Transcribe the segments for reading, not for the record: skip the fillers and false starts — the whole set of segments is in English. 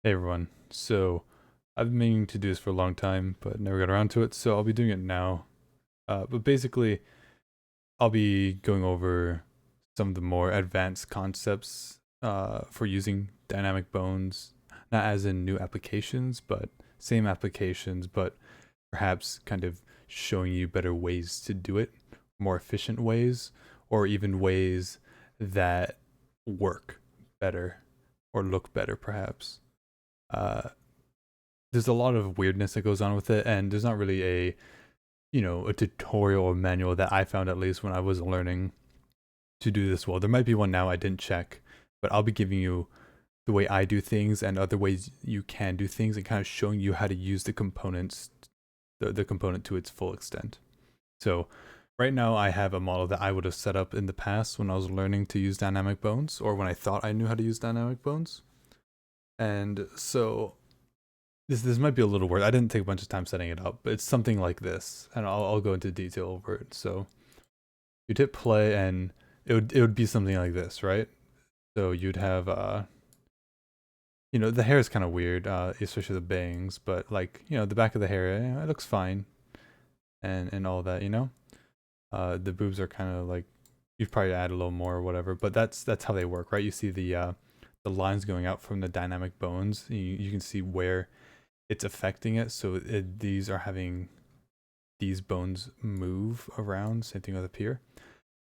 Hey everyone. So I've been meaning to do this for a long time, but never got around to it. So I'll be doing it now. But basically, I'll be going over some of the more advanced concepts for using dynamic bones, not as in new applications, but same applications, but perhaps kind of showing you better ways to do it, more efficient ways, or even ways that work better or look better, perhaps. Uh, there's a lot of weirdness that goes on with it, and there's not really a tutorial or manual that I found, at least when I was learning to do this well. There might be one now, I didn't check, but I'll be giving you the way I do things and other ways you can do things, and kind of showing you how to use the components, the component to its full extent. So right now I have a model that I would have set up in the past when I was learning to use dynamic bones, or when I thought I knew how to use dynamic bones. And so this might be a little weird. I didn't take a bunch of time setting it up, but it's something like this, and I'll go into detail over it. So you'd hit play, and it would be something like this, right? So you'd have the hair is kind of weird, especially the bangs, but like the back of the hair, it looks fine, and all that, the boobs are kind of like you'd probably add a little more or whatever, but that's how they work, right? You see the lines going out from the dynamic bones. You can see where it's affecting it. So these are having these bones move around. Same thing with up here.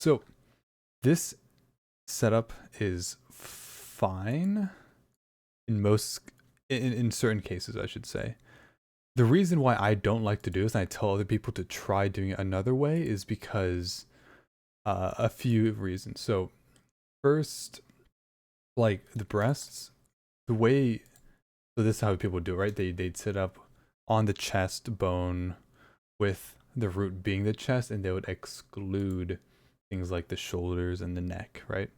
So this setup is fine in most, in certain cases, I should say. The reason why I don't like to do this, and I tell other people to try doing it another way, is because a few reasons. So first, like the breasts, the way, so this is how people do it, right? They'd sit up on the chest bone with the root being the chest, and they would exclude things like the shoulders and the neck, right?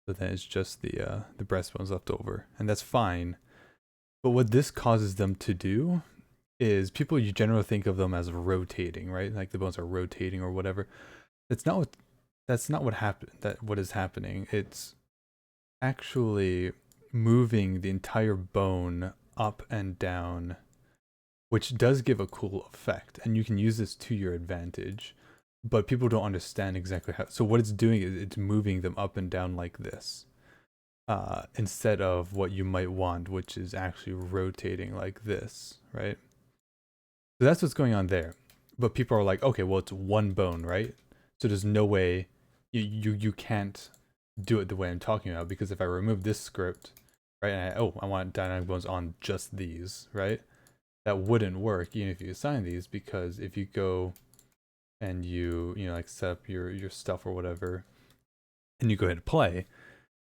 So then it's just the breastbones left over, and that's fine. But what this causes them to do is, people, you generally think of them as rotating, right? Like the bones are rotating or whatever. That's not what what happened. That what is happening. It's actually moving the entire bone up and down, which does give a cool effect, and you can use this to your advantage. But people don't understand exactly how. So what it's doing is it's moving them up and down like this, instead of what you might want, which is actually rotating like this, right? So that's what's going on there. But people are like, okay, well, it's one bone, right? So there's no way you can't do it the way I'm talking about, because if I remove this script, right, and I want dynamic bones on just these, right? That wouldn't work even if you assign these, because if you go and like set up your stuff or whatever, and you go ahead and play,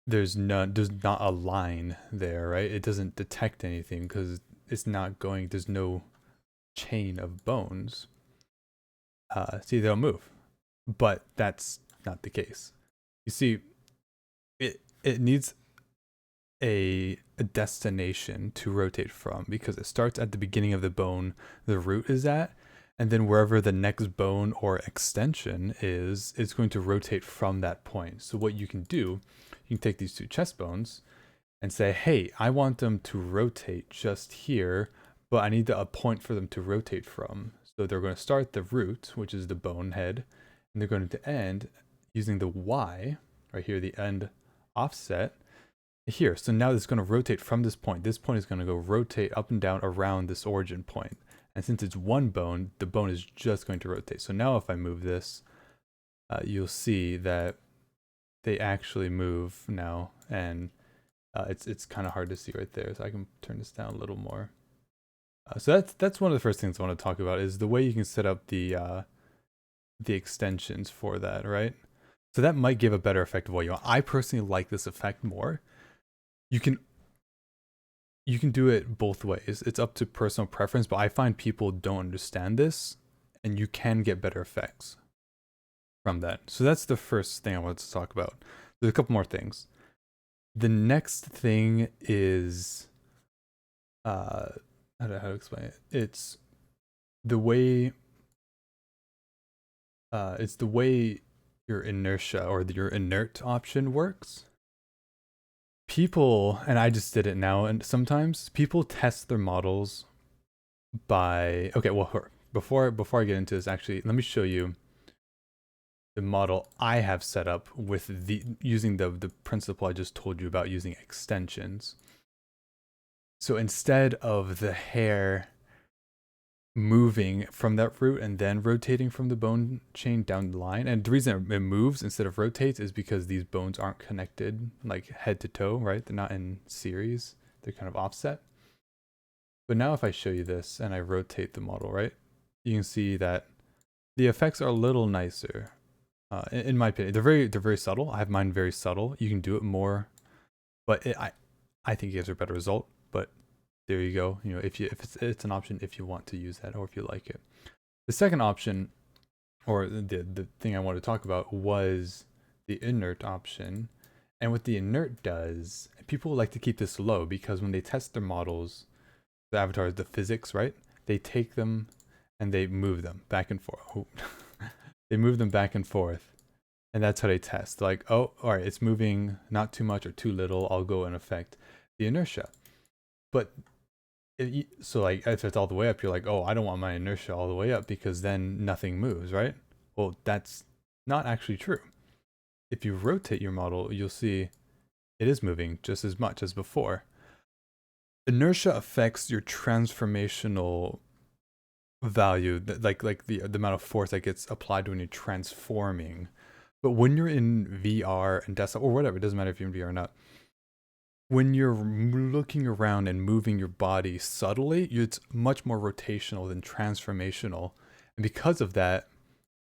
there's not a line there, right? It doesn't detect anything because it's not going. There's no chain of bones. See, they'll move, but that's not the case. You see, it needs a destination to rotate from, because it starts at the beginning of the bone the root is at, and then wherever the next bone or extension is, it's going to rotate from that point. So what you can do, you can take these two chest bones and say, hey, I want them to rotate just here, but I need a point for them to rotate from. So they're going to start the root, which is the bone head, and they're going to end using the Y, right here, the end offset, here. So now it's going to rotate from this point. This point is going to go rotate up and down around this origin point. And since it's one bone, the bone is just going to rotate. So now if I move this, you'll see that they actually move now, and it's kind of hard to see right there. So I can turn this down a little more. So that's one of the first things I want to talk about, is the way you can set up the extensions for that, right? So that might give a better effect of what you want. I personally like this effect more. You can do it both ways. It's up to personal preference, but I find people don't understand this, and you can get better effects from that. So that's the first thing I wanted to talk about. There's a couple more things. The next thing is how to explain it. The way it's the way your inertia, or your inert option, works. people, and I just did it now, and sometimes people test their models by, okay, well, before I get into this, actually, let me show you the model I have set up with using the principle I just told you about, using extensions. So instead of the hair moving from that root and then rotating from the bone chain down the line, and the reason it moves instead of rotates is because these bones aren't connected like head to toe, right? They're not in series, they're kind of offset. But now if I show you this and I rotate the model, right, you can see that the effects are a little nicer. In my opinion, they're very subtle. I have mine very subtle. You can do it more, but I think it gives a better result. But there you go. You know, if it's an option if you want to use that or if you like it. The second option, or the thing I wanted to talk about, was the inert option. And what the inert does, people like to keep this low because when they test their models, the avatars, the physics, right? They take them and they move them back and forth. Oh. They move them back and forth, and that's how they test. Like, oh, all right, it's moving not too much or too little. I'll go and affect the inertia. But so like if it's all the way up, you're like, oh, I don't want my inertia all the way up because then nothing moves, right? Well, that's not actually true. If you rotate your model, you'll see it is moving just as much as before. Inertia affects your transformational value, like the amount of force that gets applied when you're transforming. But when you're in VR and desktop or whatever, it doesn't matter if you're in VR or not, when you're looking around and moving your body subtly, it's much more rotational than transformational. And because of that,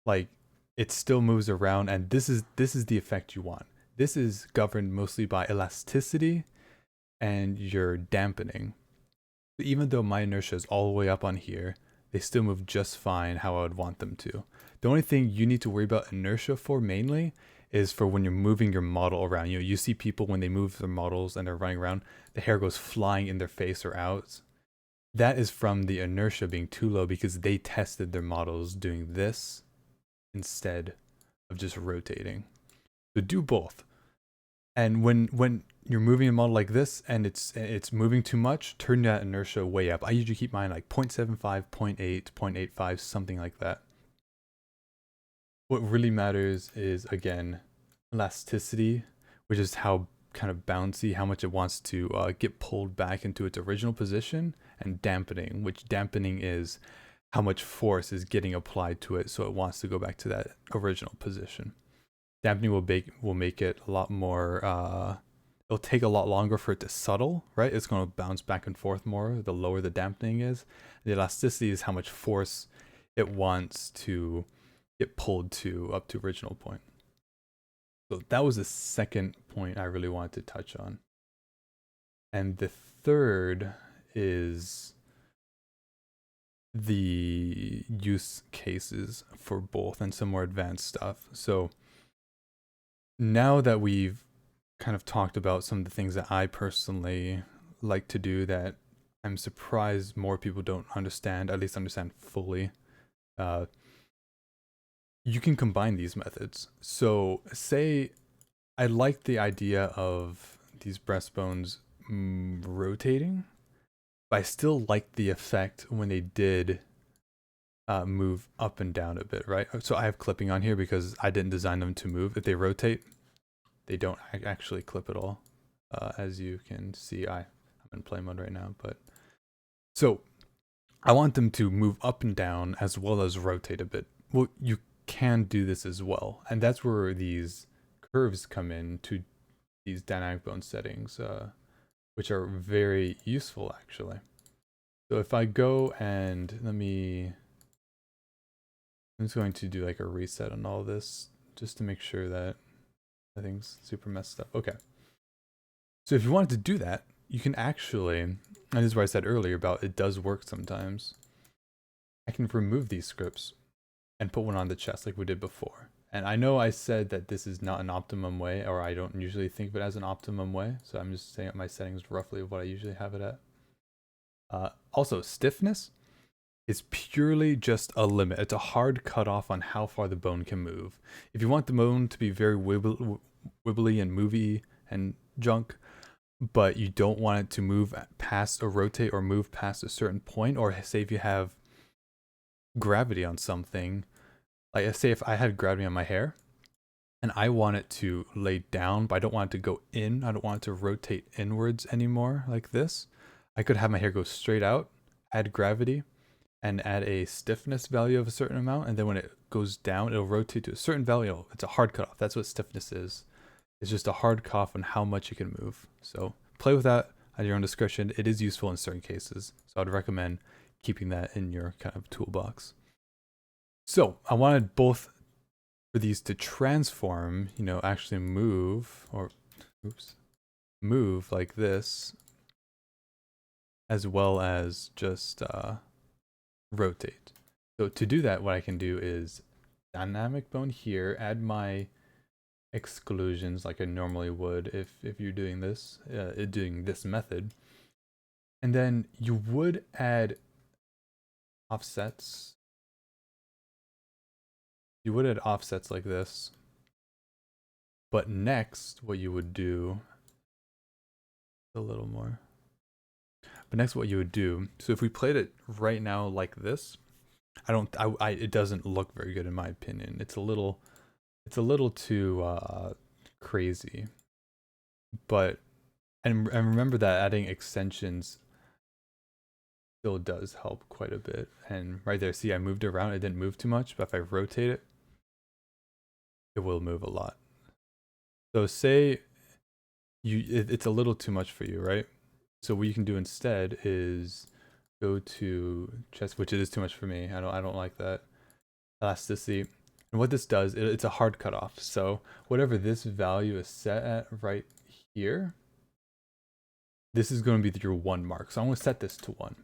like, it still moves around, and this is the effect you want. This is governed mostly by elasticity and your dampening. Even though my inertia is all the way up on here, they still move just fine how I would want them to. The only thing you need to worry about inertia for mainly is for when you're moving your model around. You know, you see people when they move their models and they're running around, the hair goes flying in their face or out. That is from the inertia being too low because they tested their models doing this instead of just rotating. So do both. And when you're moving a model like this and it's moving too much, turn that inertia way up. I usually keep mine like 0.75, 0.8, 0.85, something like that. What really matters is, again, elasticity, which is how kind of bouncy, how much it wants to get pulled back into its original position, and dampening, which dampening is how much force is getting applied to it so it wants to go back to that original position. Dampening will make it a lot more, it'll take a lot longer for it to settle, right? It's going to bounce back and forth more the lower the dampening is. The elasticity is how much force it wants to get pulled to up to original point. So that was the second point I really wanted to touch on. And the third is the use cases for both and some more advanced stuff. So now that we've kind of talked about some of the things that I personally like to do that I'm surprised more people don't understand, at least understand fully, you can combine these methods. So say I like the idea of these breastbones rotating, but I still like the effect when they did move up and down a bit, right? So I have clipping on here because I didn't design them to move. If they rotate, they don't actually clip at all. As you can see, I'm in play mode right now, but so I want them to move up and down as well as rotate a bit. Well, you can do this as well, and that's where these curves come in to these dynamic bone settings, which are very useful actually. So if I go and I'm just going to do like a reset on all this just to make sure that nothing's super messed up. Okay. So if you wanted to do that, you can actually, and this is what I said earlier about it does work sometimes. I can remove these scripts and put one on the chest like we did before. And I know I said that this is not an optimum way, or I don't usually think of it as an optimum way. So I'm just saying my settings roughly of what I usually have it at. Also, stiffness is purely just a limit. It's a hard cutoff on how far the bone can move. If you want the bone to be very wibbly and movie and junk, but you don't want it to move past or rotate or move past a certain point, or say if you have gravity on something, like say if I had gravity on my hair and I want it to lay down, but I don't want it to go in, I don't want it to rotate inwards anymore like this, I could have my hair go straight out, add gravity, and add a stiffness value of a certain amount, and then when it goes down, it'll rotate to a certain value. It's a hard cutoff. That's what stiffness is. It's just a hard cutoff on how much you can move. So play with that at your own discretion. It is useful in certain cases, so I'd recommend keeping that in your kind of toolbox. So I wanted both for these to transform, actually move, or move like this, as well as just rotate. So to do that, what I can do is dynamic bone here, add my exclusions like I normally would if you're doing this method, and then you would add offsets. You would add offsets like this, but next what you would do a little more. But next what you would do, so if we played it right now like this, it doesn't look very good in my opinion. It's a little too crazy. But and remember that adding extensions still does help quite a bit. And right there, see, I moved it around, it didn't move too much, but if I rotate it, it will move a lot. So say it's a little too much for you, right? So what you can do instead is go to chest, which it is too much for me. I don't like that. Elasticity. And what this does, it's a hard cutoff. So whatever this value is set at right here, this is going to be your 1 mark. So I'm going to set this to 1.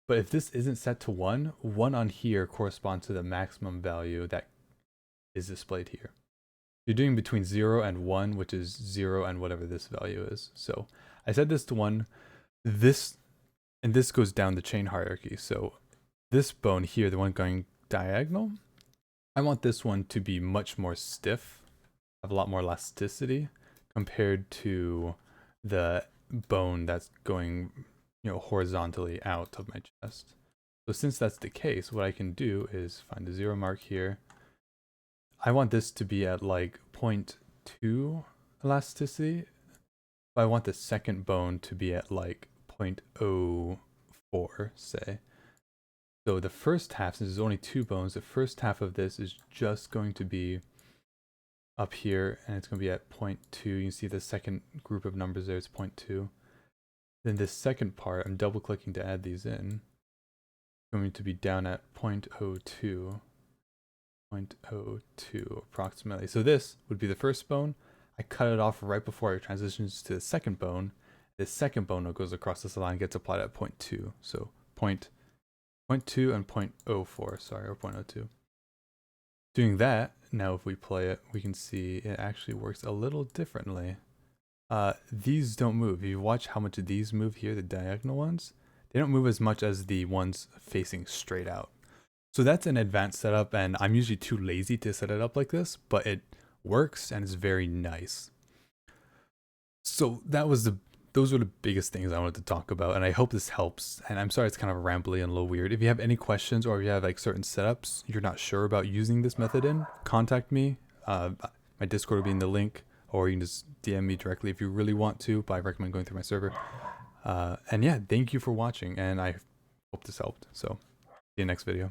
But if this isn't set to 1, 1 on here corresponds to the maximum value that is displayed here. You're doing between 0 and 1, which is 0 and whatever this value is. So I set this to 1. This goes down the chain hierarchy. So this bone here, the one going diagonal, I want this one to be much more stiff, have a lot more elasticity compared to the bone that's going, horizontally out of my chest. So since that's the case, what I can do is find the 0 mark here. I want this to be at like 0.2 elasticity, but I want the second bone to be at like 0.04, say. So the first half, since there's only 2 bones, the first half of this is just going to be up here, and it's going to be at 0.2. You can see the second group of numbers there is 0.2. Then this second part, I'm double clicking to add these in, going to be down at 0.02. 0.02 approximately. So this would be the first bone. I cut it off right before it transitions to the second bone. The second bone goes across this line and gets applied at 0.2. So 0.2 and 0.04, sorry, or 0.02. Doing that, now if we play it, we can see it actually works a little differently. These don't move. If you watch how much of these move here, the diagonal ones, they don't move as much as the ones facing straight out. So that's an advanced setup, and I'm usually too lazy to set it up like this, but it works and it's very nice. So those were the biggest things I wanted to talk about, and I hope this helps. And I'm sorry it's kind of rambly and a little weird. If you have any questions, or if you have like certain setups you're not sure about using this method in, contact me. My Discord will be in the link, or you can just DM me directly if you really want to, but I recommend going through my server. And yeah, thank you for watching, and I hope this helped. So see you next video.